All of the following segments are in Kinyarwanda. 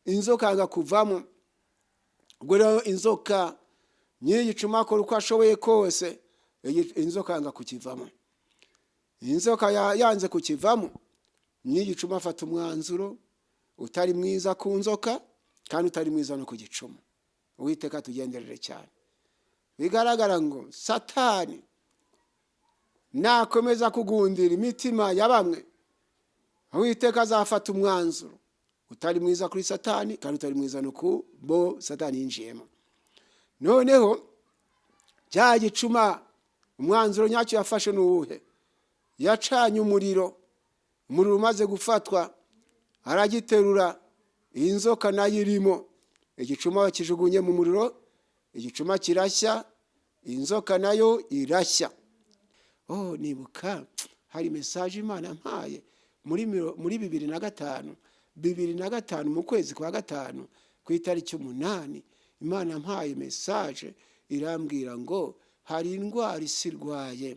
inzoka yanga kuvamo. Ubwo rero inzoka nyir'igicuma akora uko ashoboye kose, inzoka yanga kukivamo. Inzoka yanze kukivamo, nyir'igicuma afata umwanzuro utari mwiza ku nzoka kandi utari mwiza no ku gicuma. Uwiteka tugenderere cyane. Bigaragara ngo Satani nakomeza kugundira imitima ya bamwe, Uwiteka azafata umwanzuro utari mwiza kuri Satani kandi utari mwiza no ku bo Satani yinjiyemo. Noneho cya gicuma umwanzuro nyacyo yafashe n'uwuhe? Yacanye umuriro umaze gufatwa aragiterura, inzoka nayo irimo, igicuma bakijugunye mu muriro, igicuma kirashya, inzoka nayo irashya. Nibuka hari message Imana mpaye muri 2005 mu kwezi kwa gatanu ku itariki 8, Imana mpaye message irambwira ngo hari indwara isirwaye,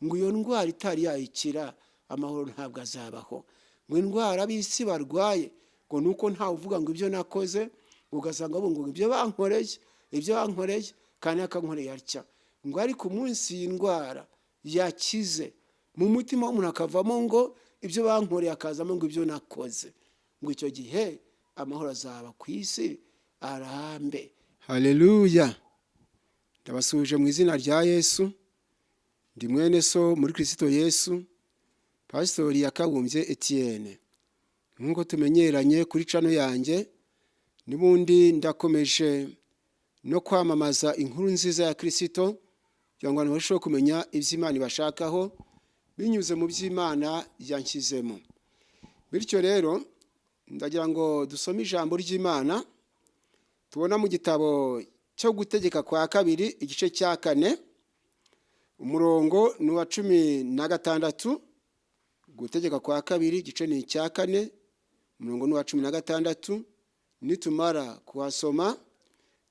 ngo iyo ndwara itari yayikira amahoro ntabwo azabaho. Ngo indwara bisi barwaye ngo nuko nta uvuga ngo ibyo nakoze, ugasanga ngo ibyo bankoreye kandi akankoreye atya. Ngo ariko umunsi y'indwara yakize mu mutima w'umuntu akavamo ngo ibyo bankoreye akazamo ngo ibyo nakoze, ngo icyo gihe amahoro azaba ku isi arambe. Haleluya. Ndabasuje mu izina rya Yesu. Ndi mwene so muri Kristo Yesu, Pastor Yakabumbye Etienne. Nkuko tumenyeranye kuri channel yanjye, nibundi ndakomeje no kwamamaza inkuru nziza ya Kristo, kugira ngo abantu kumenya iby'Imana bashakaho binyuze mu by'Imana yanshyizemo. Bityo rero ndagira ngo dusome ijambo ry'Imana tubona mu gitabo cyo gutegeka kwa kabiri igice cya 4 umurongo ni wa 16. Gutegeka kwa kabiri igice ni cya 4 umurongo ni wa 16. Nitumara kuhasoma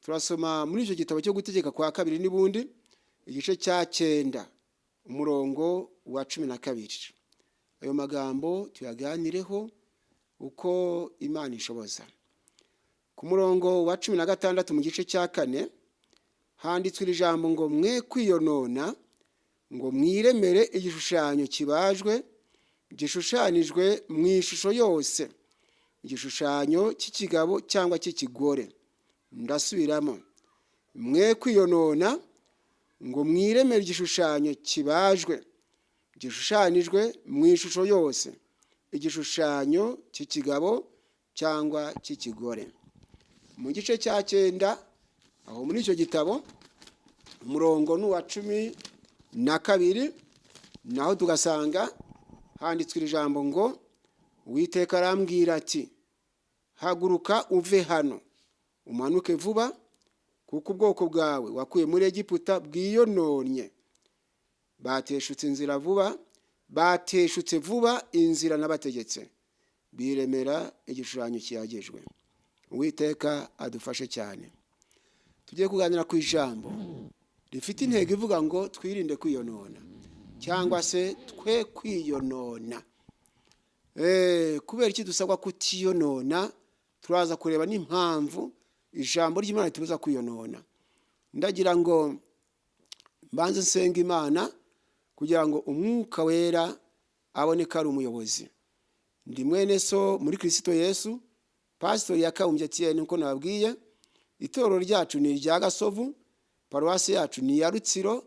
turasoma muri icyo gitabo cyo gutegeka kwa kabiri nibundi igice cya 9 umurongo wa 12. Ayo magambo tuyaganireho uko Imana ishoboza. Ku murongo wa 16 mu gice cya 4 handitswe ijambo ngo mwe kwiyonona, ngo mwiremere igishushanyo kibajwe gishushanijwe mu ishusho yose, igishushanyo cy'ikigabo cyangwa cy'ikigore. Ndasubiramo, mwe kwiyonona, ngo mwiremere igishushanyo kibajwe gishushanijwe mu ishusho yose, igishushanyo cy'ikigabo cyangwa cy'ikigore. Mu gice cya 9 aho muri icyo gitabo umurongo ni wa 12 naho tugasanga handitswe ijambo ngo Uwiteka arambwira ati haguruka uve hano umanuke vuba, kuko ubwoko bwawe wakuye muri Egiputa bwiyononye, bateshutse vuba inzira nabategetse, biremera igishushanyo kiyagejwe. Uwiteka adufashe cyane. Tugiye kuganira ku ijambo rifite intego ivuga ngo twirinde kwiyonona cyangwa se twe kwiyonona. Kubera iki dusabwa kutiyonona, turaza kureba n'impamvu ijambo ry'Imana ritubuza kwiyonona. Ndagira ngo mbanze nsenga Imana kugira ngo umwuka wera aboneka ari umuyobozi. Ndi mwene so muri Kristo Yesu, Pastor Yakabumbye Etienne. Nko nababwiye, itorero ryacu ni rya Gasovu, paruwasi yacu ni ya Rutsiro,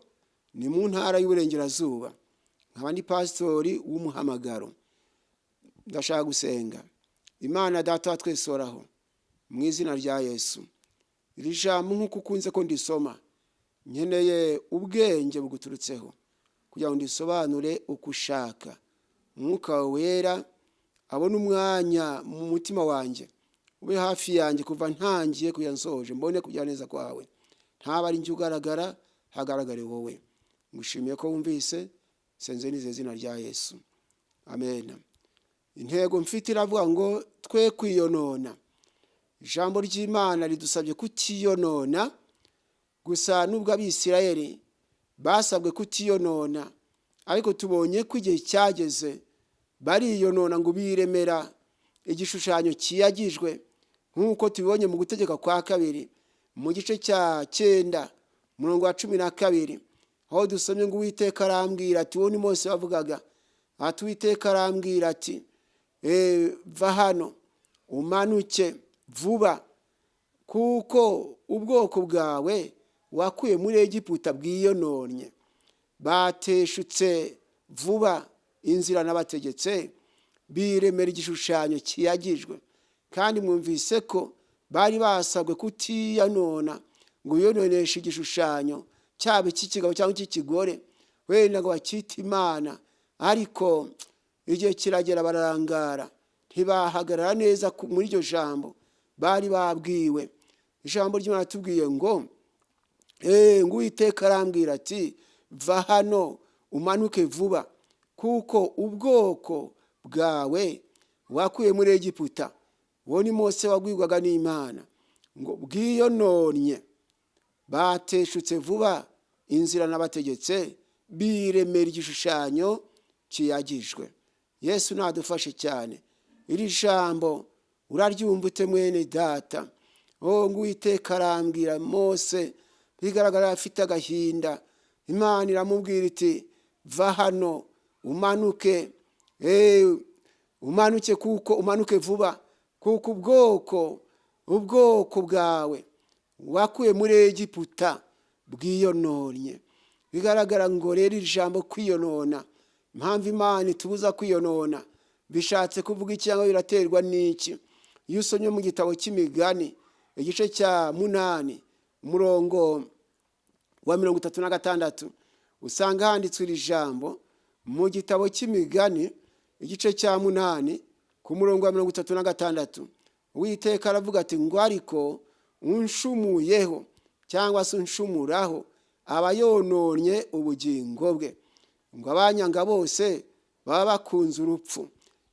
ni mu ntara y'Uburengerazuba. Nkaba ndi pastori w'umuhamagaro. Ndashaka gusenga. Imana Data twesoraho mu izina rya Yesu. Iri jambo nkuko ukunze ko ndisoma, nkeneye ubwenge buguturutseho kugira ngo ndisobanure uko ushaka. Umwuka wera abona umwanya mu mutima wanjye, ube hafi yanjye kuva ntangiye kuya nsoje, mbone kujya neza kwawe. Ntaba ari njye ugaragara, hagaragare wowe. Ngushimiye ko wumvise, senze nize izina rya Yesu. Amen. Intego mfite iravuga ngo twe kwiyonona. Ijambo ry'Imana ridusabye kutiyonona, gusa nubwo abisirayeli basabwe kutiyonona, ariko tubonye ko igihe cyageze bariyonona ngo biremera igishushanyo kiyagijwe nk'uko tubibonye mu gutegeka kwa kabiri mu gice cya 9 umurongo wa 12, aho dusomye ngo Uwiteka arambwira ati, uwo ni Mose wavugaga, ati Uwiteka arambwira ati, va hano umanuke vuba, kuko ubwoko bwawe wakuye muri Egiputa bwiyononye, bateshutse vuba inzira nabategetse, biremera igishushanyo kiyagijwe. Kandi mwumvise ko bari basabwe kutiyanona ngo biyononeshe igishushanyo cyaba cy'ikigabo cyangwa cy'ikigore, wenda ngo bakite Imana, ariko igihe kiragera bararangara, ntibahagarara neza muri iryo jambo bari babwiwe. Ijambo ry'Imana tubwiye ngo Uwiteka arambwira ati, va hano umanuke vuba, kuko ubwoko bwawe wakuye muri Egiputa, uwo ni Mose wabwirwaga n'Imana, ngo bwiyononye, bateshutse vuba inzira nabategetse, biremera igishushanyo kiyagijwe. Yesu nadufashe cyane. Iri jambo uraryumva ute mwene data? ngo Uwiteka arambwira Mose, bigaragara afite agahinda. Imana iramubwira iti, va hano umanuke, umanuke, kuko umanuke vuba, kuko ubwoko bwawe wakuye muri Egiputa bwiyononye. Bigaragara ngo rero iri jambo kwiyonona, impamvu Imana itubuza kwiyonona bishatse kuvuga iki cyangwa biraterwa n'iki? Iyo usomye mu gitabo cy'Imigani igice cya 8 umurongo wa 36, usanga handitswe iri jambo. Mu gitabo cy'Imigani igice cya 8 ku murongo wa 36, Uwiteka aravuga ati, ngo ariko unshumuyeho cyangwa se unshumuraho aba yononye ubugingo bwe, ngo abanyanga bose baba bakunze urupfu.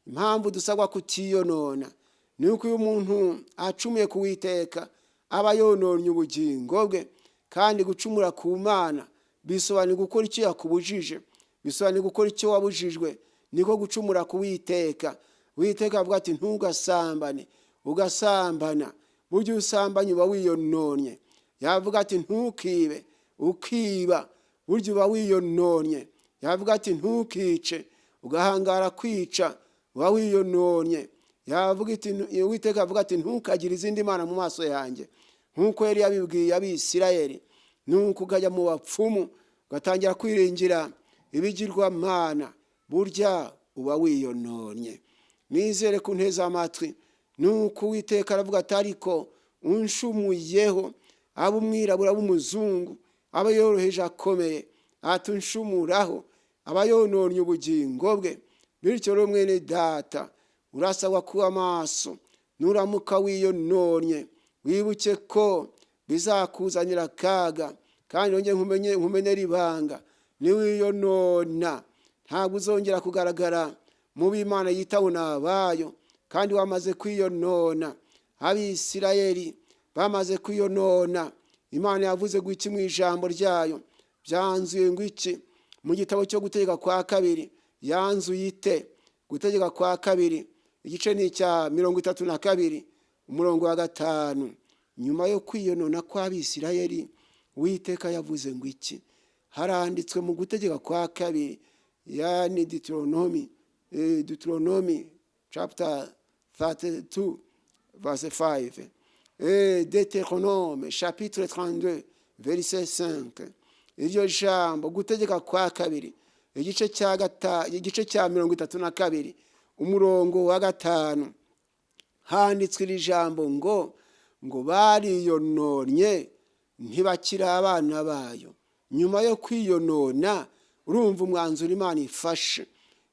Impamvu dusabwa kutiyonona ni uko uyu muntu acumuye ku Uwiteka aba yononye ubugingo bwe. Kandi gucumura ku Mana bisobanuye gukora icyo yakubujije, bisobanuye gukora icyo wabujijwe, niko gucumura ku Uwiteka. Uwiteka avuga ati, ntugasambane, ugasambana, burya usambanye uba wiyononye. Yavuga ati, ntukibe, ukiba, burya uba wiyononye. Yavuga ati, ntukice, ugahangara kwica, uba wiyononye. Uwiteka avuga ati, ntukagire izindi mana mu maso yanjye, nk'uko yari yabibwiye Abisirayeli. Nuko ukajya mu bapfumu ugatangira kwiringira ibigirwamana, burya uba wiyononye. Nizere ku nteza amatwi. Nuko Uwiteka aravuga ati, ariko unshumuyeho, aba umwirabura b'umuzungu, aba yoroheje akomeye, ati unshumuraho aba yononye ubugingo bwe. Bityo rero mwene data, urasabwa kuba maso. Nuramuka wiyononye, wibuke ko bizakuzanira akaga. Kandi nongeye nkumenera ibanga, niwiyonona ntabwo uzongera kugaragara mu b'Imana yitaho n'abayo. Kandi wamaze kwiyonona, Abisirayeli bamaze kwiyonona, Imana yavuze ngo iki mu ijambo ryayo? Byanzuye ngo iki mu gitabo cyo gutegeka kwa kabiri? Yanzuye ite? Gutegeka kwa kabiri igice ni cya 32 umurongo wa 5. Nyuma yo kwiyonona kw'Abisirayeli, Uwiteka yavuze ngo iki? Haranditswe mu gutegeka kwa kabiri, yani Deuteronomy chapter 32 verset 5, Deutéronome chapitre 32 verset 5. Iryo jambo gutegeka kwa kabiri igice cya 32 umurongo wa 5, handitswe iri jambo ngo bariyononye ntibakira abana bayo. Nyuma yo kwiyonona, urumva umwanzuro Imana ifashe.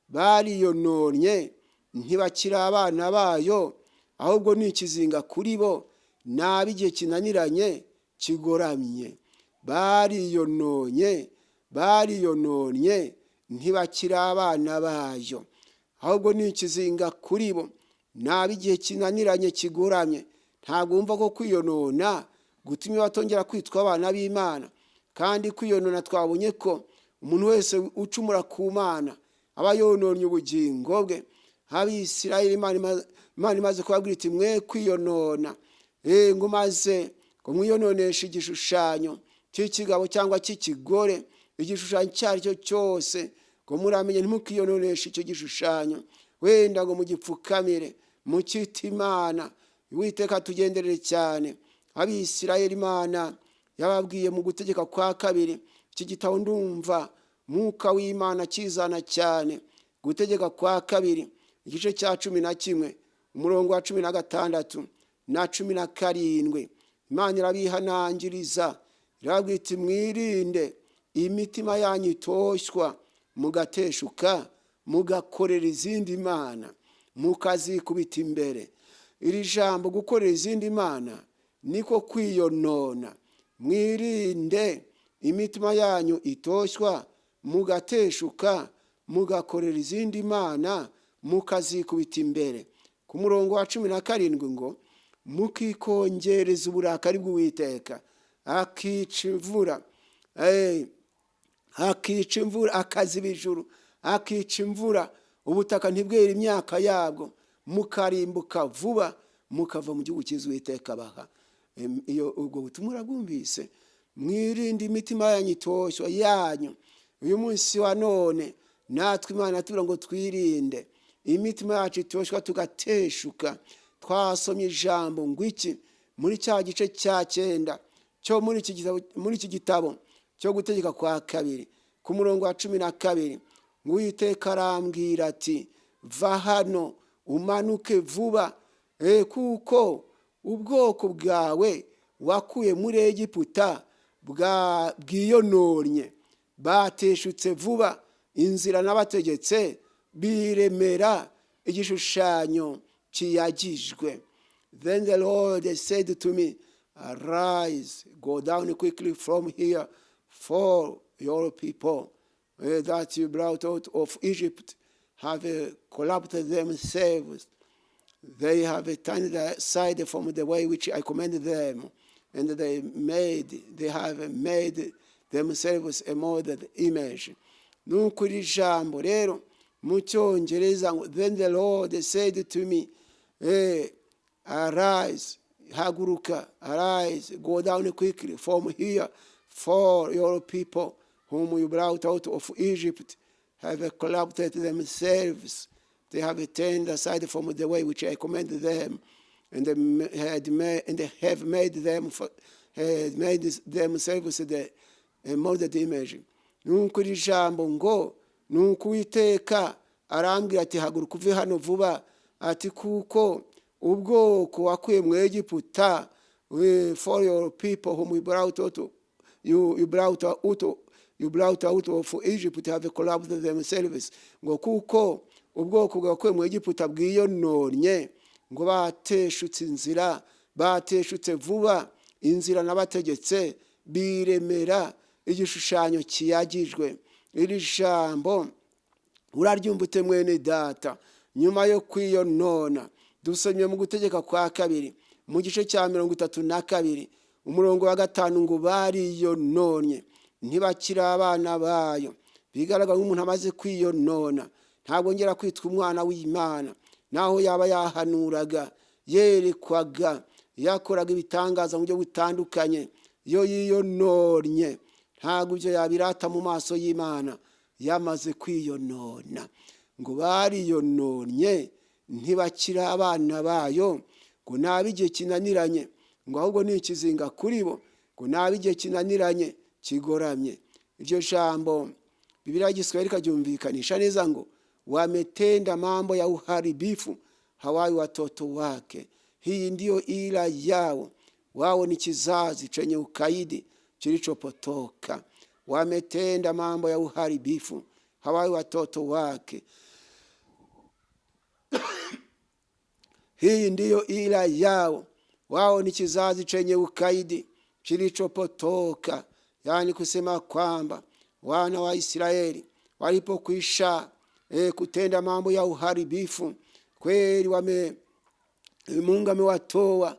Bariyononye ntibakira abana bayo, ahubwo ni ikizinga kuri bo, nabi igihe kinaniranye kigoramye. Bariyononye ntibakira abana bayo, ahubwo ni ikizinga kuri bo, nabi igihe kinaniranye kigoramye. Ntabwo wumva ko kwiyonona gutumye batongera kwitwa abana b'Imana. Kandi kwiyonona twabonye ko umuntu wese ucumura ku Mana aba yononye ubugingo bwe. Abisirayeli Imana Imana imaze kubabwira iti mwe kwiyonona, ngo maze ngo mwiyononeshe igishushanyo cy'ikigabo cyangwa cy'ikigore, igishushanyo cyari cyo cyose, ngo muramenye ntimukiyononeshe icyo gishushanyo, wenda ngo mugipfukamire mukite Imana. Uwiteka tugenderere cyane. Abisirayeli Imana yababwiye mu gutegeka kwa kabiri, iki gitabo ndumva Mwuka w'Imana kizana cyane. Gutegeka kwa kabiri igice cya 11 umurongo wa 16 na 17, Imana irabihanangiriza irabwira iti mwirinde imitima yanyu itoshywa mugateshuka mugakorera izindi mana mukazikubita imbere. Iri jambo gukorera izindi mana niko kwiyonona. Mwirinde imitima yanyu itoshywa mugateshuka mugakorera izindi mana mukazikubita imbere. Ku murongo wa 17 ngo mukikongereza uburakari bw'Uwiteka akica imvura, akica imvura, akaziba ijuru, akica imvura, ubutaka ntibwere imyaka yabwo, mukarimbuka vuba mukava mu gihugu cyiza Uwiteka abaha. Iyo ubwo butumwa urabwumvise. Mwirinde imitima yanyu itoshywa yanyu. Uyu munsi wa none natwe Imana atubwira ngo twirinde imitima yacu itoshywa tugateshuka. Twasomye ijambo ngo iki muri cya gice cya 9 cyo muri iki gitabo cyo gutegeka kwa kabiri ku murongo wa 12, ngo Uwiteka arambwira ati va hano umanuke vuba, kuko ubwoko bwawe wakuye muri Egiputa bwiyononye, bateshutse vuba inzira n'abategetse, biremera igishushanyo kiyagijwe. Then the Lord said to me, arise, go down quickly from here, for your people that you brought out of Egypt have corrupted themselves. They have turned aside from the way which I commanded them, and they have made themselves a molded image. Nukuri jambo rero mu Cyongereza ngo then the Lord said to me, arise, haguruka, arise, go down quickly from here, for your people whom you brought out of Egypt have corrupted themselves. They have turned aside from the way which I commanded them, and have made themselves the molded image. Nuko iri jambo ngo nuko Uwiteka arambwira ati haguruka uve hano vuba, ati kuko ubwoko wakuye mu Egiputa, for your people whom you brought out of Egypt have corrupted themselves. Ngo kuko ubwoko bwakuye mu Egiputa bwiyononye, ngo bateshutse inzira, bateshutse vuba inzira n'abategetse, biremera igishushanyo kiyagijwe. Iri jambo uraryumvute mwene data. Nyuma yo kwiyonona dusomye mu gutegeka kwa kabiri mu gice cya 32 umurongo wa 5 ngo bariyononye ntibakira abana bayo. Bigaragara umuntu amaze kwiyonona ntabwo ngera kwitwa umwana w'Imana, naho yaba yahanuraga, yerekwaga, yakoraga ibitangaza mu buryo butandukanye. Yo yiyononye ntabwo ibyo yabirata mu maso y'Imana. Yamaze kwiyonona ngo bariyononye ntibakira abana bayo, ngo nabigiye kinaniranye, ngo ahubwo ni ikizinga kuri bo, ngo nabigiye kinaniranye kigoramye. Iryo jambo Biblia Giswahili kabyumvikanisha neza ngo wametenda mambo ya uharibifu hawai watoto wake. Hii ndio ila yao, wao ni kizazi chenye ukaidi kilichopotoka. Wametenda mambo ya uharibifu hawai watoto wake. Hii ndiyo ila yao, wao ni kizazi chenye ukaidi kilichopotoka. Yani kusema kwamba wana wa Israeli walipokwisha kutenda mambo ya uharibifu, kweli Mungu amewatoa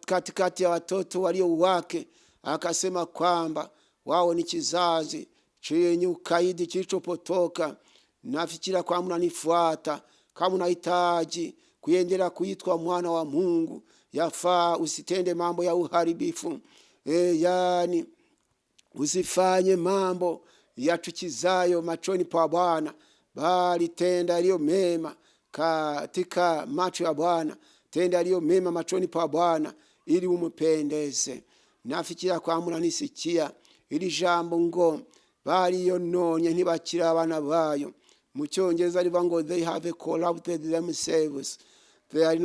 katikati ya watoto walio wake, akasema kwamba wao ni kizazi chenye ukaidi kilichopotoka. Nafikira kwa mnanifuata, kama unahitaji kuendelea kuitwa mwana wa Mungu. Yafaa usitende mambo ya uharibifu, yani usifanye mambo yachukizayo machoni pa Bwana, bali tenda yaliyo mema katika macho ya Bwana. Tenda yaliyo mema machoni pa Bwana ili umupendeze. Nafikiria kwa munanisikia ili jambo ngo bali yononye ntibakira abana bayo. Mu Cyongereza rivuga ngo they have corrupted themselves. They are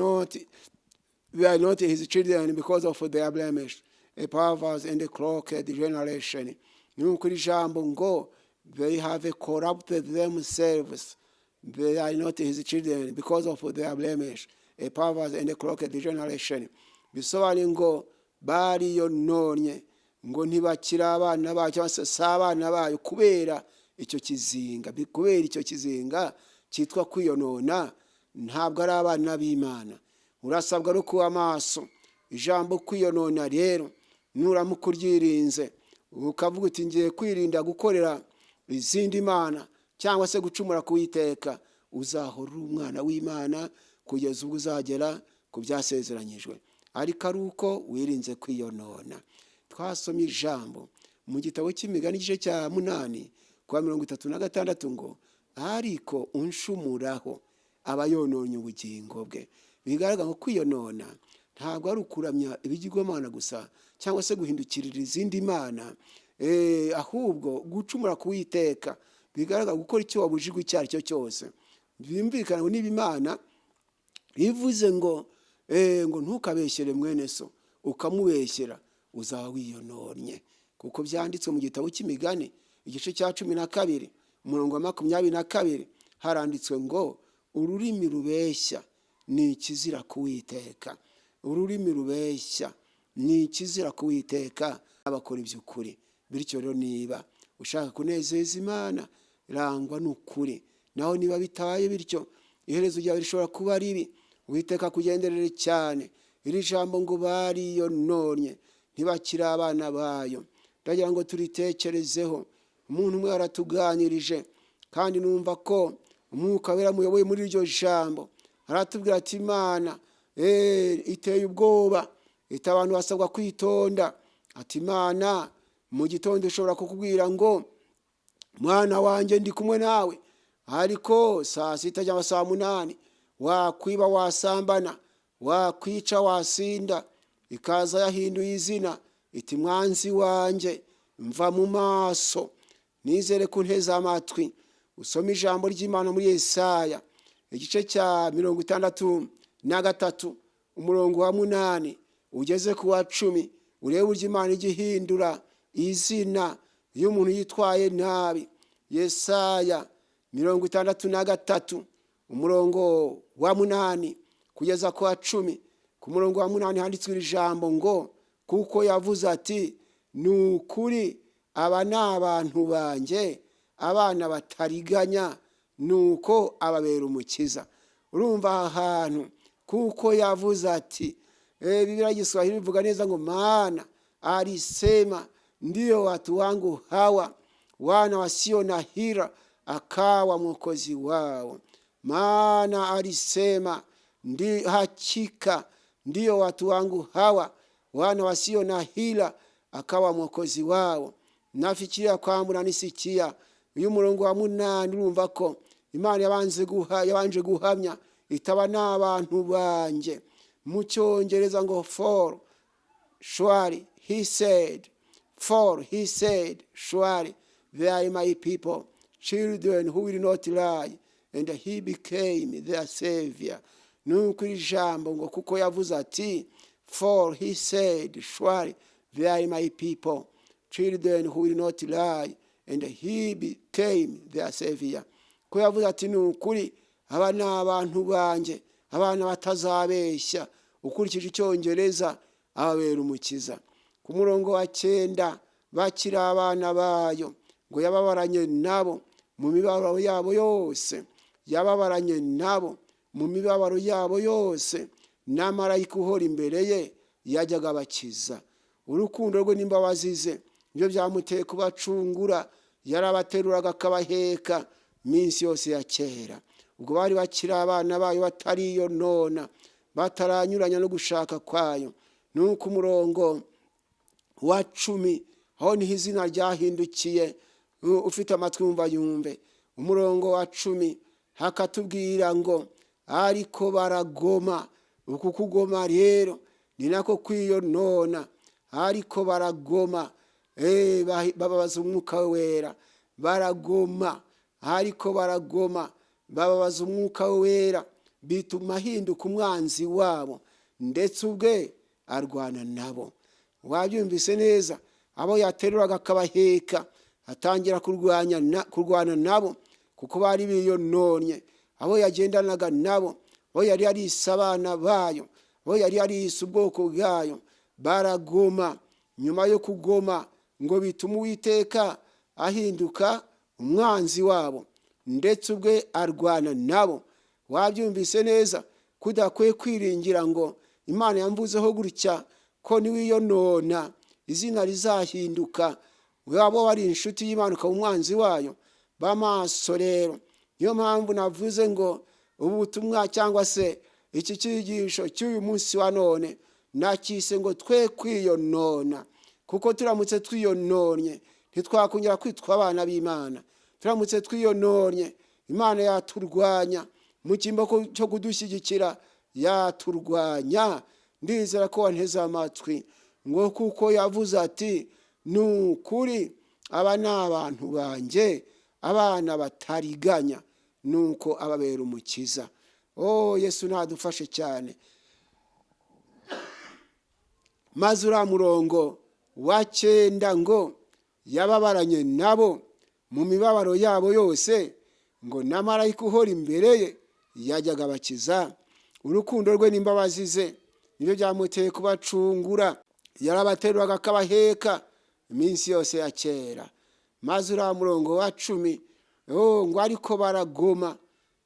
not his children because of their blemish, a perverse and a crooked generation. Nukuri jambo ngo they have corrupted themselves. They are not his children because of their blemish, a perverse and a crooked generation. Bisobanura ngo bari yononye, ngo ntibakira abana bayo cyangwa se abana bayo kubera icyo kizinga. Kubera icyo kizinga cyitwa kwiyonona, ntabwo ari abana b'Imana. Urasabwa no kuba maso. Ijambo kwiyonona rero nuramuka uryirinze, ukavuga uti ngiye kwirinda gukorera izindi mana cyangwa se gucumura kuwiteka, uzahora umwana w'Imana kugeza ubwo uzagera ku byasezeranyijwe. Ariko ari uko wirinze kwiyonona. Twasomye ijambo mu gitabo cy'Imigani igice cya 8 kwa 36 ngo ariko unshumuraho abayononye ubugingo bwe. Bigaragara ko kwiyonona ntabwo ari ukuramya ibigirwamana gusa cyangwa se guhindukirira izindi mana, ahubwo gucumura kuwiteka. Bigaragara gukora icyo wabujijwe icyo ari cyo cyose. Bimvikana ngo niba Imana ivuze ngo ntukabeshyere mwene so, ukamubeshyera, uzaba wiyononye. Kuko byanditswe mu gitabo cy'Imigani igice cya 12 umurongo wa 22 haranditswe ngo ururimi rubeshya ni ikizira kuwiteka. Ururimi rubeshya ni ikizira kuwiteka abakora iby'ukuri. Bityo rero niba ushaka kunezeza Imana, rangwa n'ukuri. Naho niba bitabaye bityo, iherezo ryawe rishobora kuba ribi. Uwiteka kugenderere cyane. Iri jambo ngo bari yononye ntibakira abana bayo, ndagira ngo turitekerezeho. Umuntu umwe aratuganirije kandi numva ko Umwuka Wera muyoboye muri iryo jambo. Aratubwira ati Imana iteye ubwoba, ita abantu basabwa kwitonda. Ati Imana mu gitondo ushobora kukubwira ngo mwana wanjye ndi kumwe nawe, ariko saa 6 cyangwa saa 8 wakwiba, wasambana, wakwica, wasinda, ikaza yahinduye izina iti mwanzi wanjye mva mu maso. Nizere kunteza amatwi usome ijambo ry'Imana muri Yesaya igice cya 63 umurongo wa 8 ugeze ku wa 10. Urebe uburyo Imana igihindura izina iyo umuntu yitwaye nabi. Yesaya 63 umurongo wa 8 kugeza ku wa 10. Ku murongo wa 8 handitswe ijambo ngo kuko yavuze ati nukuri aba n'abantu banjye, abana batariganya, nuko ababera umukiza. Urumva ahantu kuko yavuze ati, Biblia Kiswahili bivuga neza ngo maana alisema ndio watu wangu hawa wana wasio na hila akawa mwokozi wao. Maana alisema hakika ndio watu wangu hawa wana wasio na hila akawa mwokozi wao. Nafikiria kwa munanisikia uyu murongo wa 8 urumva ko Imana yabanje guhamya itaba n'abantu banje. Mu Cyongereza ngo for surely he said surely they are my people, children who will not lie, and he became their savior. Nuko ijambo ngo kuko yavuze ati for he said surely they are my people, children who will not lie, and he became their savior. Ko yavuze ati nukuri aba n'abantu banje, abana batazabeshya. Ukurikije Icyongereza ababera umukiza. Ku murongo wa 9 bakira abana bayo ngo yababaranye nabo mu mibabaro yabo yose, yababaranye nabo mu mibabaro yabo yose, n'amarayika uhora imbere ye yajyaga bakiza. Urukundo rwe n'imbabazi ze nibyo byamuteye kubacungura. Yarabateruraga akabaheka minsi yose ya kera. ubwo bari bakiri abana bayo batariyonona, bataranyuranya no gushaka kwayo. Nuko umurongo wa 10 aho niho izina ryahindukiye. Ufite amatwi wumva yumve. Umurongo wa 10 hakatubwira ngo ariko baragoma. Uku kugoma rero ni nako kwiyonona. Ariko baragoma, bababaza umwuka wera. Baragoma, ariko baragoma, bababaza umwuka wera, bituma ahinduka umwanzi wabo, ndetse ubwe arwana nabo. Wabyumvise neza? Abo yateruraga akabaheka atangira kurwana nabo, kuko bari biyononye. Abo yagendanaga nabo, abo yari yarise abana bayo, abo yari yarise ubwoko bwayo, baragoma. Nyuma yo kugoma ngo bituma Uwiteka ahinduka umwanzi wabo, ndetse ubwe arwana nabo. Wabyumvise neza? Kudakwiye kwiringira ngo Imana yamvuzeho gutya ko niwiyonona izina rizahinduka, waba wari inshuti y'Imana ukaba umwanzi wayo. Bamaso rero, niyo mpamvu navuze ngo ubu butumwa cyangwa se iki cyigisho cy'uyu munsi wa none nakise ngo twe kwiyonona, kuko turamutse twiyononye ntitwakongera kwitwa abana b'Imana. Turamutse twiyononye Imana yaturwanya, mu cyimbo cyo kudushyigikira yaturwanya. Ndizera ko wanteze amatwi, ngo kuko yavuze ati nukuri aba ni abantu banjye, abana batariganya, nuko ababera umukiza. Yesu nadufashe cyane. Maze uriya murongo wa 9 ngo yababaranye nabo mu mibabaro yabo yose, ngo na marayika uhora imbere ye yajyaga abakiza. Urukundo rwe n'imbabazi ze nibyo byamuteye kubacungura. Yarabateruraga akabaheka iminsi yose ya kera. Maze uriya murongo wa 10 ngo ariko baragoma.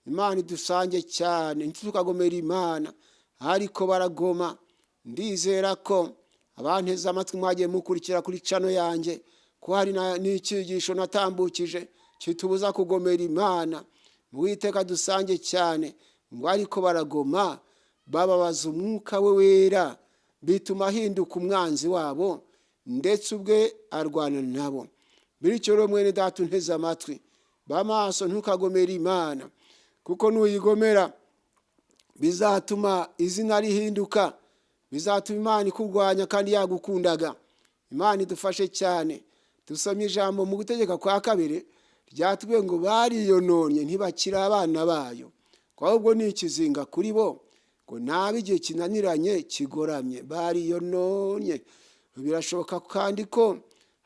Imana idusange cyane, ntitukagomera Imana, ariko baragoma. Ndizera ko abanteze amatwi mwagiye mukurikira kuri channel yanjye ko hari n'icyigisho natambukije kitubuza kugomera Imana. Uwiteka dusange cyane, ngo ariko baragoma, bababaza umwuka we wera, bituma ahinduka umwanzi wabo, ndetse ubwe arwana nabo. Bityo rero mwene data unteze amatwi, bamaso ntukagomera Imana, kuko nuyigomera bizatuma izina rihinduka, bizatuma Imana ikurwanya kandi yagukundaga. Imana idufashe cyane. Dusomye ijambo mu Gutegeka kwa 2 ryatubwiye ngo bariyononye ntibakira abana bayo, ahubwo ni ikizinga kuri bo, ngo nabi igihe kinaniranye kigoramye. Bariyononye. Birashoboka kandi ko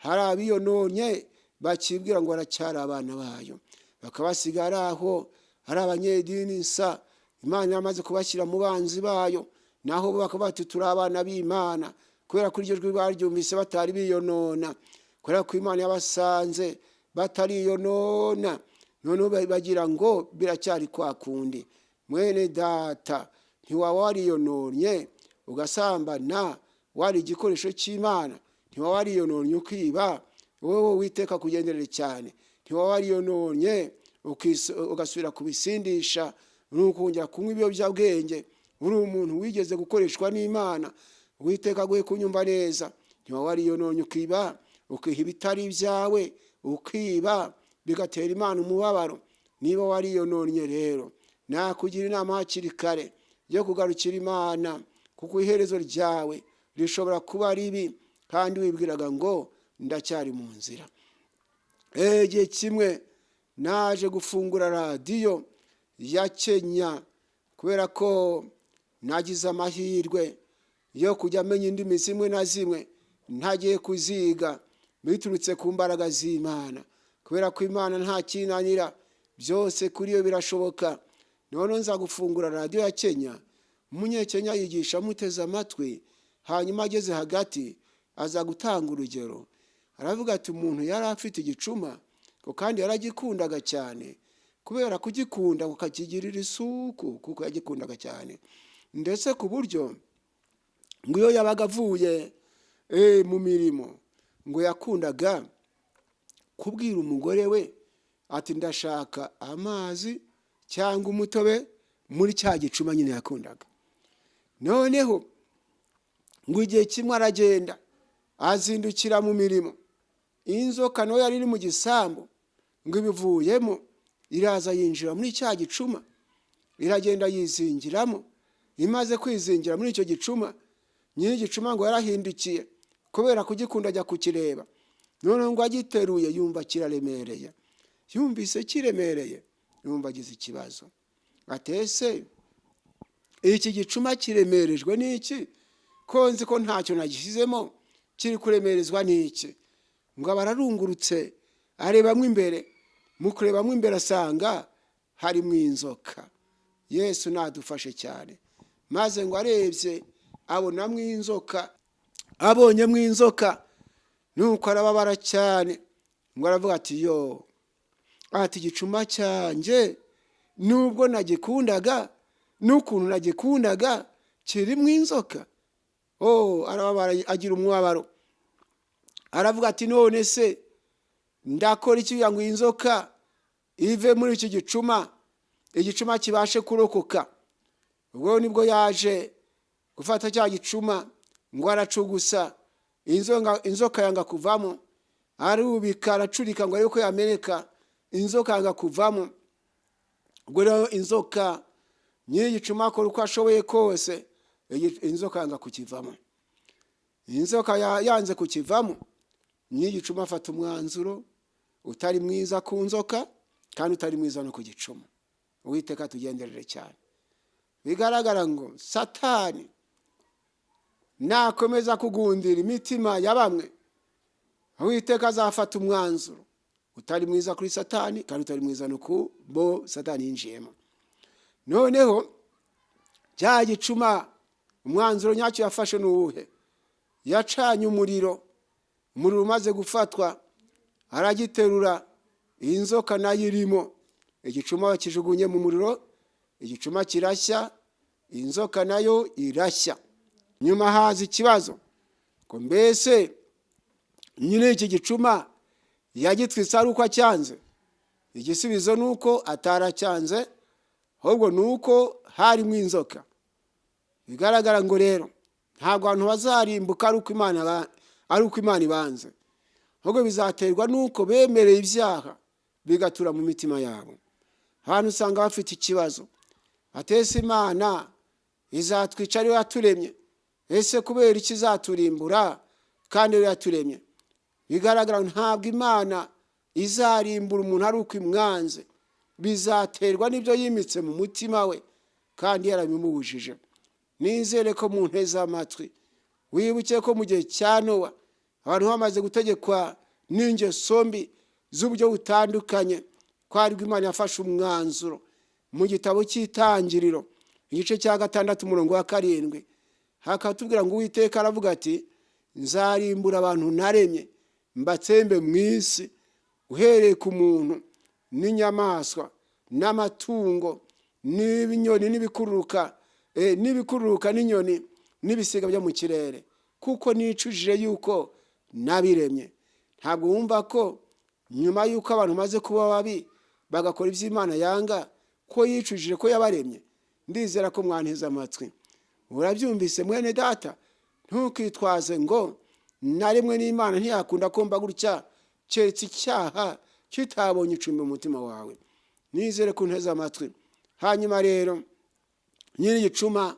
hari abiyononye bakibwira ngo baracyari abana bayo, bakabasigara aho hari abanyedini nsa. Imana yamaze kubashyira mu banzi bayo, naho bakaba bati turi abana b'Imana, kubera ko iryo jwi baryumvise batari biyonona, kubera ko Imana yabasanze batariyonona. None bagira ngo biracyari kwa kundi. Mwene data, ntiwaba wariyononye ugasambana, wari igikoresho cy'Imana. Ntiwaba wariyononye ukiba, wowe Uwiteka kugenderere cyane. Ntiwaba wariyononye ugasubira kubisindisha, nukongera kunywa ibiyobyabwenge. Uri umuntu wigeze gukoreshwa n'Imana, Uwiteka aguye kunyumva neza. Ntiwaba wariyononye ukiba, ukiha ibitari ibyawe, ukiba bigatera Imana umubabaro. Niba wariyononye rero, nakugira inama hakiri kare yo kugarukira Imana, kuko iherezo ryawe rishobora kuba ribi, kandi wibwiraga ngo ndacyari mu nzira. Igihe kimwe naje gufungura radiyo ya Kenya, kubera ko nagize amahirwe yo kujya menya indimi zimwe na zimwe ntagiye kuziga, biturutse ku mbaraga z'Imana. Kubera ko Imana nta kinanira, byose kuri yo birashoboka. None nza gufungura radiyo ya Kenya, Umunyekenya yigisha muteze amatwi, hanyuma ageze hagati aza gutanga urugero. Aravuga ati umuntu yari afite igicuma, ko kandi yaragikundaga cyane. Kubera kugikunda ukakigirira isuku, kuko yagikundaga cyane, ndetse ku buryo ngo iyo yabaga avuye mu mirimo, ngo yakundaga kubwira umugore we ati ndashaka amazi cyangwa umutobe muri cya gicuma nyine yakundaga. Noneho ngo igihe kimwe aragenda azindukira mu mirimo, inzoka nayo yari iri mu gisambu ngo ibivuyemo iraza yinjira muri cya gicuma, iragenda yizingiramo. Imaze kwizingira muri icyo gicuma, nyiri igicuma ngo yarahindukiye kubera kugikunda ajya kukireba. None ngo agiteruye yumva kiraremereye, yumvise kiremereye yumva agize ikibazo. Atese iki gicuma kiremerejwe n'iki? Ko nzi ko ntacyo nagishyizemo, kiri kuremerezwa n'iki? Ngo abararungurutse arebamwe imbere, mu kurebamwe imbere asanga harimo inzoka. Yesu nadufashe cyane. Maze ngo arebye abonamo inzoka, abonyemo inzoka nuko arababara cyane. Ngo aravuga ati yo, ati igicuma cyanjye nubwo nagikundaga n'ukuntu nagikundaga kirimo inzoka. Arababara agira umwabaro, aravuga ati none se ndakora iki kugira ngo inzoka ive muri iki gicuma, igicuma kibashe kurokoka? Ubwo nibwo yaje gufata cya gicuma ngo aracugusa, inzoka yanga kuvamo, arubika aracurika ngo ariko yameneka, inzoka yanga kuvamo. Ubwo rero inzoka nyiri igicuma akora uko ashoboye kose, inzoka yanga kukivamo. Inzoka yanze kukivamo, nyiri igicuma afata umwanzuro utari mwiza ku nzoka kandi utari mwiza no ku gicuma. Uwiteka tugenderere cyane. Bigaragara ngo Satani nakomeza kugundira imitima ya bamwe, Uwiteka azafata umwanzuro utari mwiza kuri Satani kandi utari mwiza no ku bo Satani yinjiyemo. Noneho cya gicuma umwanzuro nyacyo yafashe n'uwuhe? Yacanye umuriro umaze gufatwa aragiterura, inzoka nayo irimo, igicuma bakijugunye mu muriro, igicuma kirashya, inzoka nayo irashya. Nyuma haza ikibazo ko mbese nyine iki gicuma yagitwitse ari uko acyanze? Igisubizo nuko ataracyanze, ahubwo nuko harimo inzoka. Bigaragara ngo rero ntabwo abantu bazarimbuka ari uko Imana ibanze, ahubwo bizaterwa nuko bemereye ibyaha bigatura mu mitima yabo. Abantu usanga bafite ikibazo, atese Imana izatwica ariyo yaturemye, ese kubera iki izaturimbura kandi ariyo yaturemye? Bigaragara ntabwo Imana izarimbura umuntu ari uko imwanze, bizaterwa n'ibyo yimitse mu mutima we kandi yarabimubujije. Nizere ko mu nteze amatwi wibuke ko mu gihe cya Nowa abantu bamaze gutegekwa n'ingeso mbi z'uburyo butandukanye, ko aribwo Imana yafashe umwanzuro mu gitabo cy'Itangiriro igice cya 6 umurongo wa 7, hakatubwira ngo Uwiteka aravuga ati nzarimbura abantu naremye mbatsembe mu isi, uhereye ku muntu n'inyamaswa n'amatungo n'ibinyoni n'ibikururuka n'inyoni n'ibisiga byo mu kirere, kuko nicujije yuko nabiremye. Ntabwo wumva ko nyuma yuko abantu maze kuba babi bagakora iby'Imana yanga, ko yicujije ko yabaremye? Ndizera ko mwanteze amatwi. Urabyumvise mwene data? Ntukitwaze ngo narimwe n'Imana ntiyakunda komba gutya keretse icyaha kitabonye icumbi mu mutima wawe. Nizere ko nteze amatwi. Hanyuma rero nyiri igicuma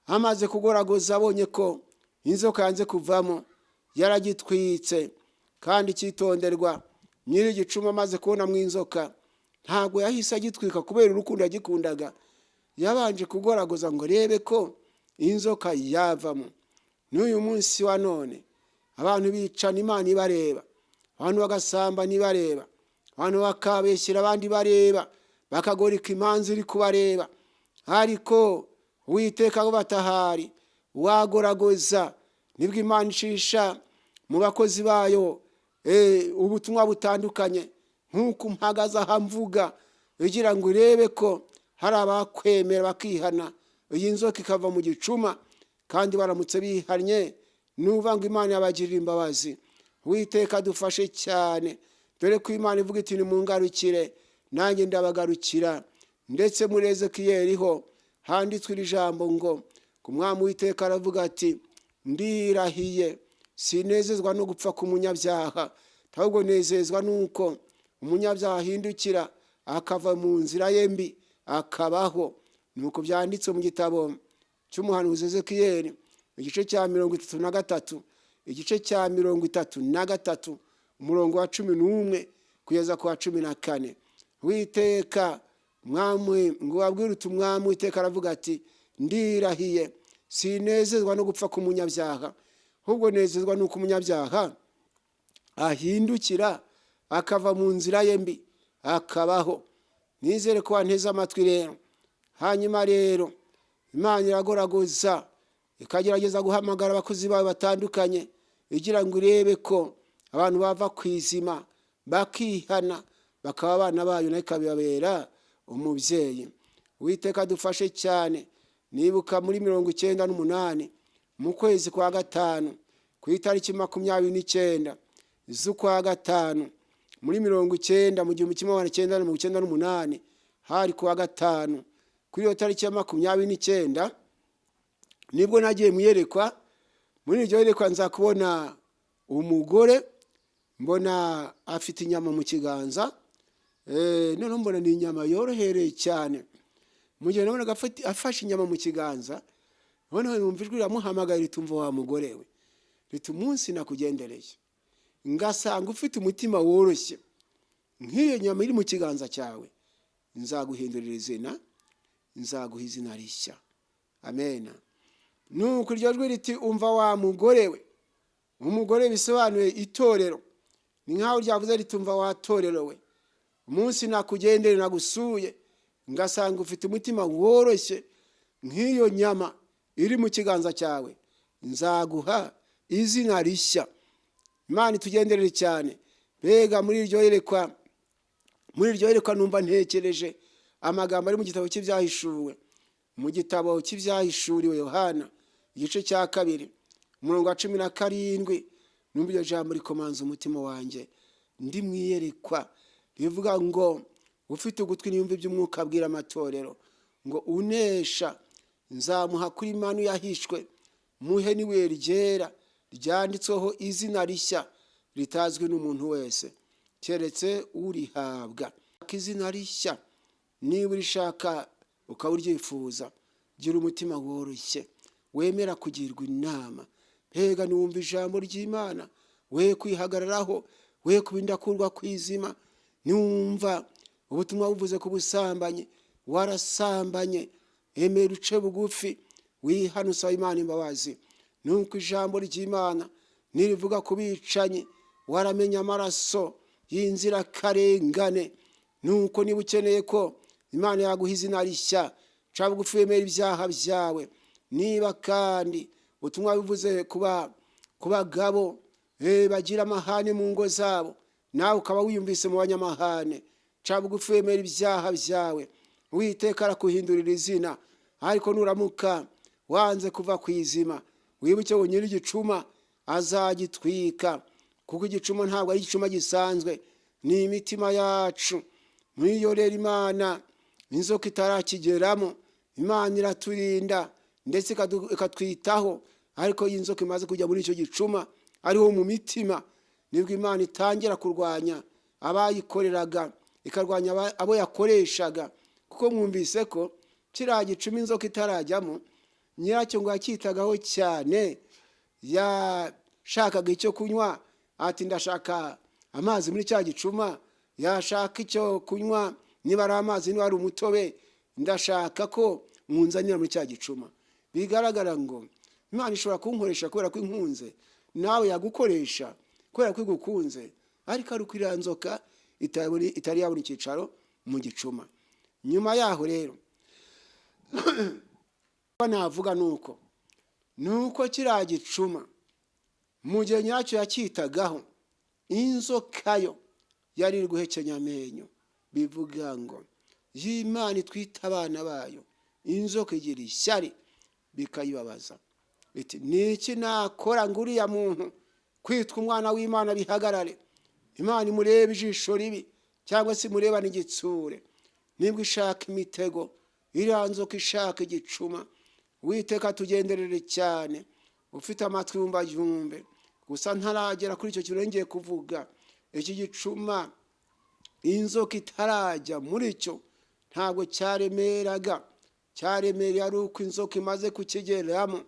amaze kugoragoza, abonye ko inzoka yanze kuvamo, yaragitwitse. Kandi cyitonderwa, nyiri igicuma amaze kubona mu inzoka ntabwo yahise agitwika kubera urukundo yagikundaga, yabanje kugoragoza ngo rebe ko inzoka yavamo. N'uyu munsi wa none abantu bicana Imana ibareba, abantu bagasamba nibareba, abantu bakabeshyira abandi bareba, bakagorika imanzi iri kubareba. Ariko Uwiteka ngo batahari wagoragoza, nibwo Imana ishisha mu bakozi bayo ubutumwa butandukanye, nk'uko mpagaze aha mvuga, igira ngo urebe ko hari abakwemera bakihana, iyi nzoka ikava mu gicuma. Kandi baramutse bihannye nuva ngo Imana yabagirira imbabazi. Uwiteka dufashe cyane, dore ko Imana ivuga iti nimungarukire nanjye ndabagarukira. ndetse muri Ezekiyeli ho handitswe iri jambo ngo ku mwami w'iteka aravuga ati ndirahiye sinezezwa no gupfa k'umunyabyaha, ahubwo nezezwa nuko umunyabyaha ahindukira akava mu nzira ye mbi akabaho. Nuko byanditse mu gitabo cy'umuhanuzi Ezekiyeli igice cya 33, igice cya 33, umurongo wa 11 kugeza ku wa 14. Witeka mwami ngo abwira utumwami witeka aravuga ati ndirahiye sinezezwa no gupfa k'umunyabyaha, ahubwo nezezwa nuko umunyabyaha ahindukira akava mu nzira ye mbi akabaho. Nizere ko wanteze amatwi rero. Hanyuma rero Imana iragoragoza ikagerageza guhamagara abakozi bawe batandukanye igira ngo irebe ko abantu bava kwizima bakihana bakaba abana bayo nayo ikabibabera umubyeyi. Uwiteka dufashe cyane. Nibuka muri 98 mu kwezi kwa gatanu ku itariki 29 z'ukwa gatanu muri 90 mu 1998 hari kuwa gatanu. Kuri iyo tariki ya 29 nibwo nagiye muyerekwa. Muri iryo yerekwa nza kubona umugore mbona afite inyama mu kiganza, none mbona ni inyama yorohereye cyane. Mu gihe nabona afashe inyama mu kiganza, none numva ijwi riramuhamagara ritumva wa mugore we riti umunsi nakugendereye ngasanga ufite umutima woroshye nk'iyo nyama iri mu kiganza cyawe, nzaguhindurira izina, nzaguha izina rishya. Amen. Nuko iryo jwi riti umva wa mugore we. Umugore bisobanuye itorero. Ni nkaho ryavuze ritumva wa torero we. Umunsi nakugendere nagusuye ngasanga ufite umutima woroshye nk'iyo nyama iri mu kiganza cyawe, nzaguha izina rishya. Imana itugenderere cyane. Bega muri iryo yerekwa numva ntekereje amagambo ari mu gitabo cy'ibyahishuwe, mu gitabo cy'ibyahishuriwe Yohana igice cya 2 umurongo wa 17. Numva iryo jambo rikomanza umutima wanjye. Ndi mwiyerekwa rivuga ngo ufite ugutwi niyumve iby'umwuka abwira amatorero ngo unesha nzamuha kuri manu yahishwe muhe niwe ryera ryanditsweho izina rishya ritazwi n'umuntu wese keretse urihabwa. Izina rishya niba urishaka ukawuryifuza, gira umutima woroshye wemera kugirwa inama. Pega niwumva ijambo ry'Imana we kwihagararaho, we kubindakurwa kwizima. Niwumva ubutumwa buvuze ku busambanyi, warasambanye, emera uce bugufi wihana usaba Imana imbabazi. Nuko ijambo ry'Imana nirivuga ku bicanyi, waramenya amaraso y'inzira karengane. Nuko niba ukeneye ko Imana yaguha izina rishya, ca bugufi wemera ibyaha byawe. Niba kandi ubutumwa buvuze ku bagabo bagira amahane mu ngo zabo, nawe ukaba wiyumvise mu banyamahane, ca bugufi wemera ibyaha byawe. Uwiteka arakuhindurira izina. Ariko nuramuka wanze kuva kwizima, wibuke ngo nyiri igicuma azagitwika, kuko igicuma ntabwo ari igicuma gisanzwe, ni imitima yacu. Muri iyo rero Imana inzoka itarakigeramo, Imana iraturinda ndetse ikatwitaho. Ariko y'inzoka imaze kujya muri icyo gicuma ariho mu mitima, nibwo Imana itangira kurwanya abayikoreraga, ikarwanya abo yakoreshaga. Kuko mwumvise ko kiriya gicuma inzoka itarajyamo, nyiracyo ngo yakitagaho cyane, yashakaga icyo kunywa, ati ndashaka amazi muri cya gicuma. Yashaka icyo kunywa, niba ari amazi niba ari umutobe, ndashaka ko munzanira muri cya gicuma. Bigaragara ngo Imana ishobora kunkoresha kubera ko inkunze, nawe yagukoresha kubera ko igukunze. Ariko ari uko iriya nzoka itari yabona icyicaro mu gicuma. Nyuma yaho rero navuga nuko kiriya gicuma mu gihe nyacyo yacyitagaho, inzoka yo yari iri guhekenya amenyo. Bivuga ngo y'Imana itwita abana bayo, inzoka igira ishyari bikayibabaza. Iti niki nakora ngo uriya muntu kwitwa umwana w'Imana bihagarare, Imana imurebe ijisho ribi cyangwa se imurebane igitsure. nibwo ishaka imitego, iriya nzoka ishaka igicuma. Uwiteka tugenderere cyane, ufite amatwi yumva yumve. Gusa ntaragera kuri icyo kintu ngiye kuvuga. Iki gicuma inzoka itarajya muri cyo ntabwo cyaremeraga. Cyaremereye ari uko inzoka imaze kukigeramo.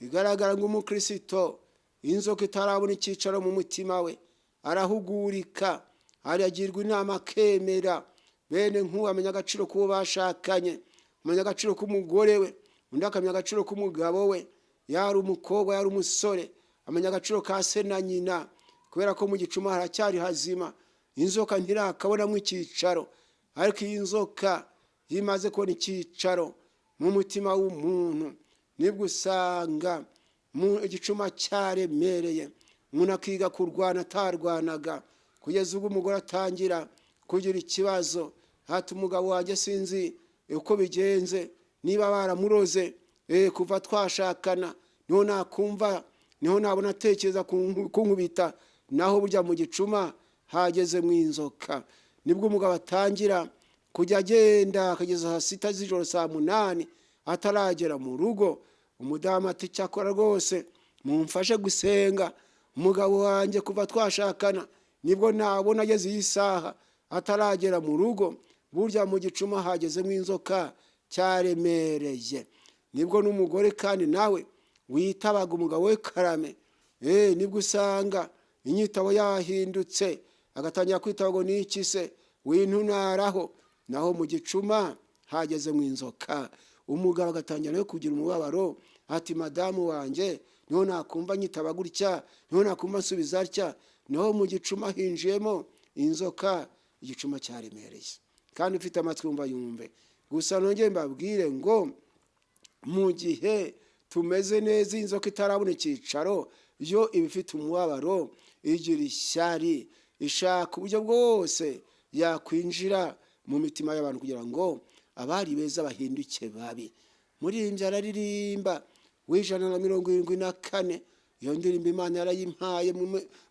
Bigaragara ngo umukristo inzoka itarabona icyicaro mu mutima we, arahugurika, aragirwa inama akemera. Bene nk'uwo amenya agaciro k'uwo bashakanye, amenya agaciro k'umugore we, undi akamenya agaciro k'umugabo we, yari umukobwa yari umusore, amenya agaciro ka se na nyina. Kubera ko mu gicuma haracyari hazima, inzoka ntirakabonamo icyicaro. Ariko iyi nzoka yimaze kubona icyicaro mu mutima w'umuntu, nibwo usanga igicuma cyaremereye. Umuntu akiga kurwana atarwanaga, kugeza ubwo umugore atangira kugira ikibazo. Hati umugabo wanjye sinzi uko bigenze, niba baramuroze kuva twashakana, niho nakumva, niho nabona atekereza kunkubita. Naho burya mu gicuma hageze mu inzoka. Nibwo umugabo atangira kujya agenda akageza saa 6 z'ijoro, saa 8 ataragera mu rugo. Umudamu ati cyakora rwose mumfashe gusenga, umugabo wanjye kuva twashakana nibwo nabona ageze iyi saha ataragera mu rugo. Burya mu gicuma hageze mu inzoka cyaremereye. Nibwo n'umugore kandi nawe witabaga umugabo we karame, nibwo usanga inyitabo yahindutse, agatangira kwitaba ngo niki se wintunaraho. Naho mu gicuma hageze mu inzoka, umugabo agatangira no kugira umubabaro. Ati madamu wanjye niho nakumva nyitaba gutya, niho nakumva nsubiza atya. Naho mu gicuma hinjiyemo inzoka, igicuma cyaremereye. Kandi ufite amatwi yumva yumve. Gusa nongeye mbabwire ngo mu gihe tumeze neza, inzoka itarabona icyicaro, yo ibifite umubabaro, igira ishyari, ishaka uburyo bwose yakwinjira mu mitima y'abantu kugira ngo abari beza bahinduke babi. Muri injara ririmba w'174, iyo ndirimbo Imana yarayimpaye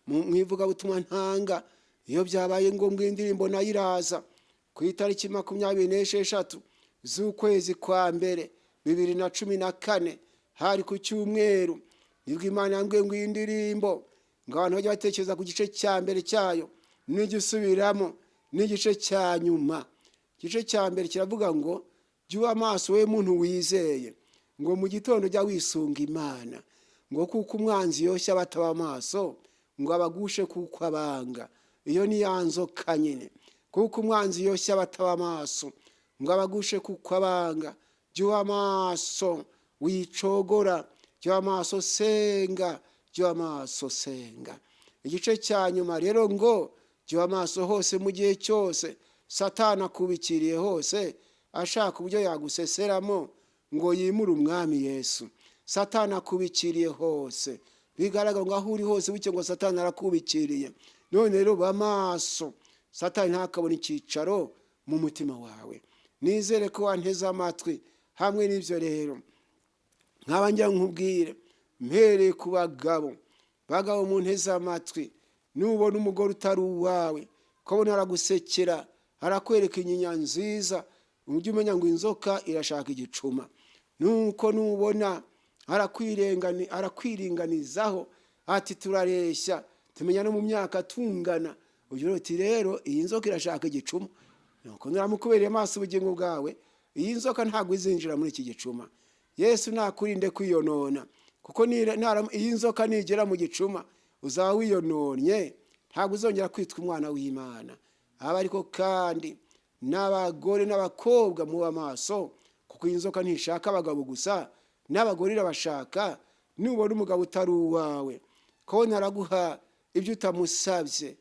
mu ivugabutumwa ntanga. Iyo byabaye ngombwa indirimbo nayiraza ku itariki 26 z'ukwezi kwa mbere 2014, hari ku cyumweru. Nibwo Imana yambwiye ngo iyi ndirimbo ngo abantu bajye batekereza ku gice cya mbere cyayo n'igisubiramo n'igice cya nyuma. Igice cya mbere kiravuga ngo jya amaso we muntu wizeye, ngo mu gitondo jya wisunga Imana, ngo kuko umwanzi yoshya bataba amaso, ngo abagushe kuko abanga. Iyo ni yanzoka nyine, kuko umwanzi yoshya bataba amaso, ngo abagushe kuko abanga. Jya amaso wicogora, jya amaso senga, jya amaso senga. Igice cya nyuma rero ngo jya amaso hose mu gihe cyose Satani akubikiriye hose, ashaka uburyo yaguseseramo ngo yimure umwami Yesu. Satani akubikiriye hose, bigaragara ngo aho uri hose bucye ngo Satani arakubikiriye. None rero bamaso, Satani ntakabona icyicaro mu mutima wawe. Nizere ko wanteze amatwi. Hamwe n'ibyo rero nkaba njya nkubwire, mpereye ku bagabo mu nteze amatwi, nubona umugore utari uwawe, kubona aragusekera, arakwereka inyinya nziza, ujye umenya ngo inzoka irashaka igicuma. Nuko nubona arakwiringanizaho, ati turareshya, tumenya no mu myaka tungana, ugira uti rero iyi nzoka irashaka igicuma. Nuko nuramukubereye amaso ubugingo bwawe, iyi nzoka ntabwo izinjira muri iki gicuma. Yesu nakurinde kwiyonona, kuko iyi nzoka nigera mu gicuma uzaba wiyononye, ntabwo uzongera kwitwa umwana w'Imana. Aba ariko kandi n'abagore n'abakobwa mu amaso, kuko iyi nzoka ntishaka abagabo gusa, n'abagore irabashaka. Nubona umugabo utari uwawe, ko naraguha ibyo utamusabye,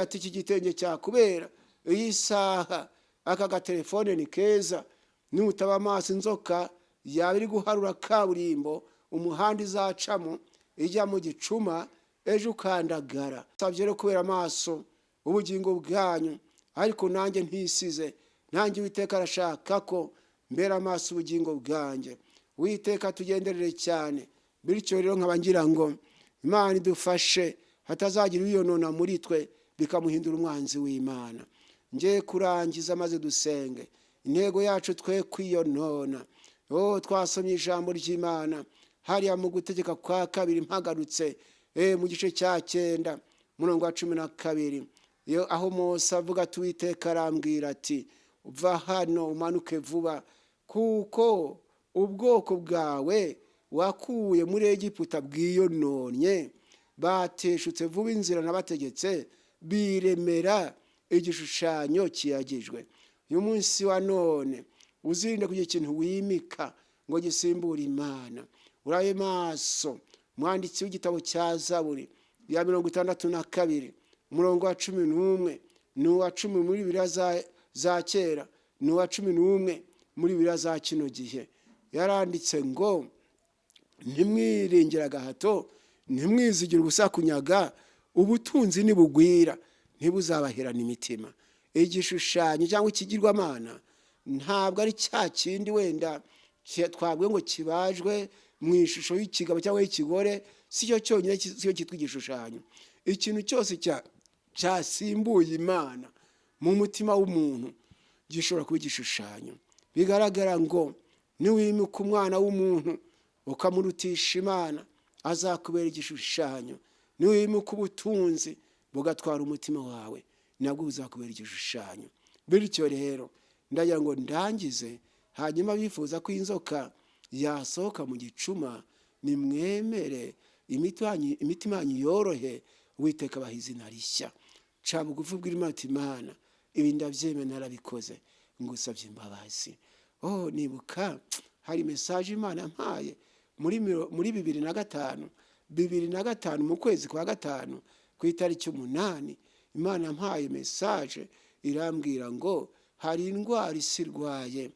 ati iki gitenge cyakubera, iyi saha, aka gatelefone ni keza, nutaba amaso inzoka yaba iri guharura kaburimbo umuhanda izacamo ijya mu gicuma, ejo ukandagara. Sabye rero kubera amaso ubugingo bwanyu, ariko nanjye ntisize, nanjye Uwiteka arashaka ko mbera amaso ubugingo bwanjye. Uwiteka tugenderere cyane. Bityo rero nkaba ngira ngo Imana idufashe hatazagira uyonona muri twe bikamuhindura umwanzi w'Imana. ngiye kurangiza maze dusenge. Intego yacu twe kwiyonona. Twasomye ijambo ry'Imana hariya mu Gutegeka kwa 2 mpagarutse mu gice cya 9 murongo wa 12, aho Mose avuga ati Uwiteka arambwira ati uva hano umanuke vuba, kuko ubwoko bwawe wakuye muri Egiputa bwiyononye, bateshutse vuba inzira nabategetse, biremera igishushanyo kiyagijwe. Uyu munsi wa none uzirinde kugira ikintu wimika ngo gisimbure Imana. Uraye maso mwanditsi w'igitabo cya Zaburi ya 62 umurongo wa 11 n'uwa 10 muri Bibiliya za kera n'uwa 11 muri Bibiliya za kino gihe, yaranditse ngo ntimwiringira gahato, ntimwizigire ubusa kunyaga, ubutunzi nibugwira ntibuzabaherana imitima. Igishushanyo cyangwa ikigirwamana ntabwo ari cya kindi wenda twabwe ngo kibajwe mu ishusho y'ikigabo cyangwa y'ikigore, si cyo cyonyine cyo cyitwa igishushanyo. Ikintu cyose cyasimbuye Imana mu mutima w'umuntu gishobora kuba igishushanyo. Bigaragara ngo niwimika umwana w'umuntu ukamurutisha Imana, azakubera igishushanyo. Niwimika ubutunzi bugatwara umutima wawe, nabwo buzakubera igishushanyo. Bityo rero ndagira ngo ndangize, hanyuma bifuza ko inzoka yasohoka mu gicuma, nimwemere imitima yanyu yorohe, Uwiteka abaha izina rishya. Ca bugufi bw'Imana ati Imana, ibi ndabyemeye narabikoze, ngusabye imbabazi. Nibuka hari message Imana yampaye muri 2005 mu kwezi kwa 5 ku itariki 8, Imana yampaye message irambwira ngo hari indwara isirwaye,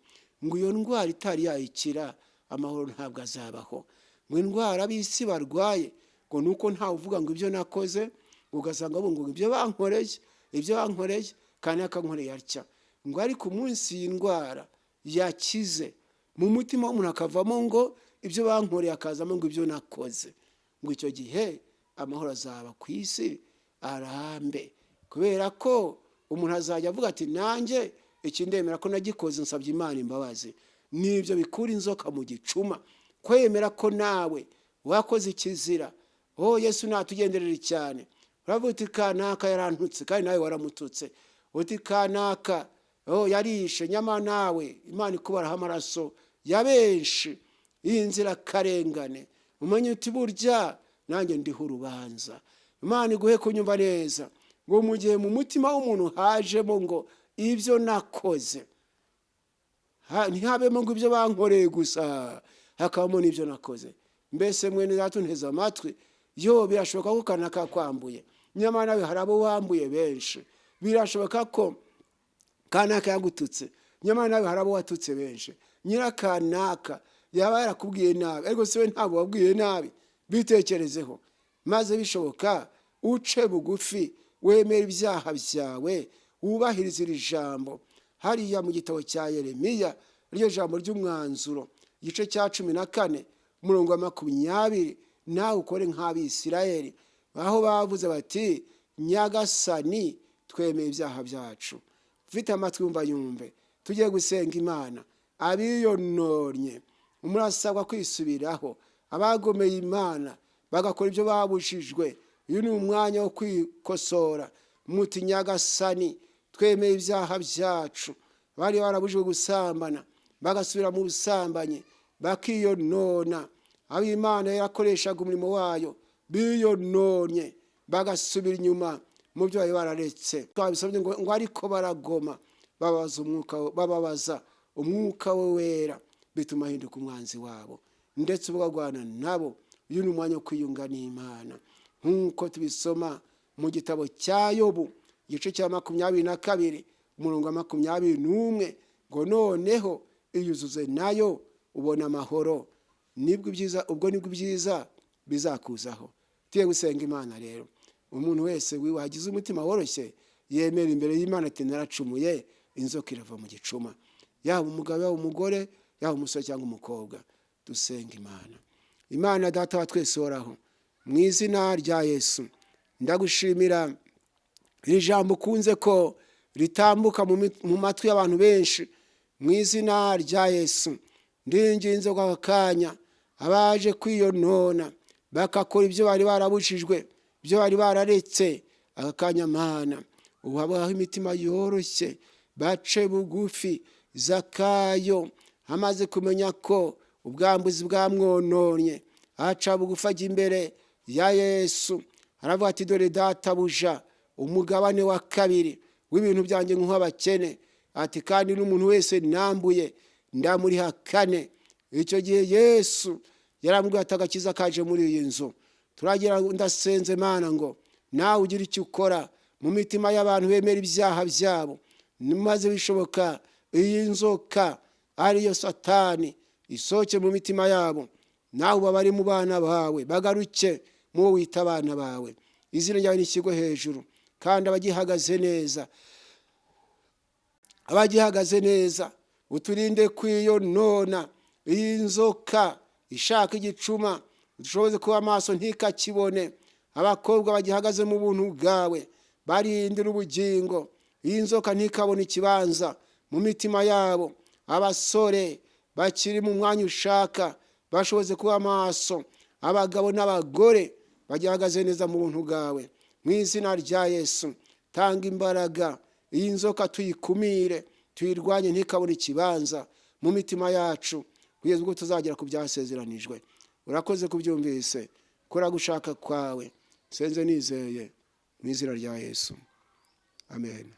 ngo iyo ndwara itari yayikira amahoro ntabwo azabaho. Ngo indwara bisi barwaye ngo nuko nta uvuga ngo ibyo nakoze, ugasanga ngo ibyo bankoreye kandi akankoreye atya. Ngo ariko umunsi y'indwara yakize mu mutima w'umuntu akavamo ngo ibyo bankoreye akazamo ngo ibyo nakoze, ngo icyo gihe amahoro azaba ku isi arambe, kubera ko umuntu azajya avuga ati nanjye iki ndemera ko nagikoze, nsabye Imana imbabazi. Nibyo bikura inzoka mu gicuma, kwemera ko nawe wakoze ikizira. Yesu natugenderera cyane. Uravuga uti kanaka yarantutse kandi nawe waramututse, uti kanaka yarishe, nyama nawe Imana ikubaraho amaraso ya benshi y'inzira karengane. Umenye uti burya nanjye ndiho urubanza. Imana iguhe kunyumva neza ngo mu gihe mu mutima w'umuntu hajemo ngo ibyo nakoze, ntihabemo ngo ibyo bankoreye gusa, hakabamo n'ibyo nakoze. Mbese mwene zatunteze amatwi, birashoboka ko kanaka kwambuye, nyamara nawe hari abo wambuye benshi. Birashoboka ko kanaka yagututse, nyamara nawe hari abo watutse benshi. Nyirakanaka yaba yarakubwiye nabi, ariko siwe ntabwo wabwiye nabi. Bitekerezeho maze bishoboka uce bugufi, wemera ibyaha byawe, wubahiriza iri jambo. Hariya mu gitabo cya Yeremiya, iryo jambo ry'umwanzuro, igice cya 14 umurongo wa 20, nawe ukore nk'Abisirayeli, aho bavuze bati Nyagasani twemeye ibyaha byacu. Ufite amatwi yumve, tugiye gusenga Imana. Abiyononye umurasabwa kwisubiraho, abagomeye Imana bagakora ibyo babujijwe. Uyu ni umwanya wo kwikosora. Muti Nyagasani twemeye ibyaha byacu. Bari barabujijwe gusambana, bagasubira mu busambanyi, bakiyonona. Abo Imana yarakoreshaga umurimo wayo biyononye, bagasubira inyuma mu byo bari bararetse. Twabisabye ngo ariko baragoma, bababaza umwuka we wera, bituma ahinduka umwanzi wabo ndetse bagwana nabo. Uyu ni umwanya wo kwiyunga n'Imana, nk'uko tubisoma mu gitabo cya Yobu, igice cya 22 umurongo wa 21, ngo noneho iyuzuze nayo ubona amahoro, nibwo ibyiza bizakuzaho. Tuye gusenga Imana rero. Umuntu wese wagize umutima woroshye yemera imbere y'Imana ati naracumuye, inzoka irava mu gicuma. Yaba umugabo, yaba umugore, yaba umusore cyangwa umukobwa. Dusenga Imana. Imana Data wa twese uhoraho, mu izina rya Yesu ndagushimira iri jambo ukunze ko ritambuka mu matwi y'abantu benshi mu izina rya Yesu. Ndinginze kwa kanya abaje kwiyonona bakakora ibyo bari barabujijwe, ibyo bari bararetse, akanya Mana ubabaho imitima yoroshye, bace bugufi. Zakayo amaze kumenya ko ubwambuzi bwamwononye, aca bugufi ajya imbere ya Yesu, aravuga ati dore databuja, umugabane wa kabiri w'ibintu byanjye nk'abakene, ati kandi n'umuntu wese nambuye ndamuriha kane. Icyo gihe Yesu yaramubwiye ati agakiza kaje muri iyi nzu. Turagira ndasenze Mana ngo nawe ugira icyo ukora mu mitima y'abantu bemera ibyaha byabo, maze bishoboka iyi nzoka ariyo Satani isohoke mu mitima yabo, nawe babari mu bana bawe bagaruke mu wita abana bawe. Izina ryawe nishyirwe hejuru, kandi abagihagaze neza uturinde kwiyonona. Iyi nzoka ishaka igicuma dushoboze kuba amaso ntikakibone. Abakobwa bagihagaze mu buntu bwawe barindira ubugingo, iyi nzoka ntikabone ikibanza mu mitima yabo. Abasore bakiri mu mwanya ushaka bashoboze kuba amaso. Abagabo n'abagore bagihagaze neza mu buntu bwawe, mu izina rya Yesu. Tanga imbaraga, iyi nzoka tuyikumire, tuyirwanye ntikabone ikibanza mu mitima yacu, kugeza ubwo tuzagera ku byasezeranijwe. Urakoze kubyumvise, kora gushaka kwawe. Senze nizeye mu izina rya Yesu, amen.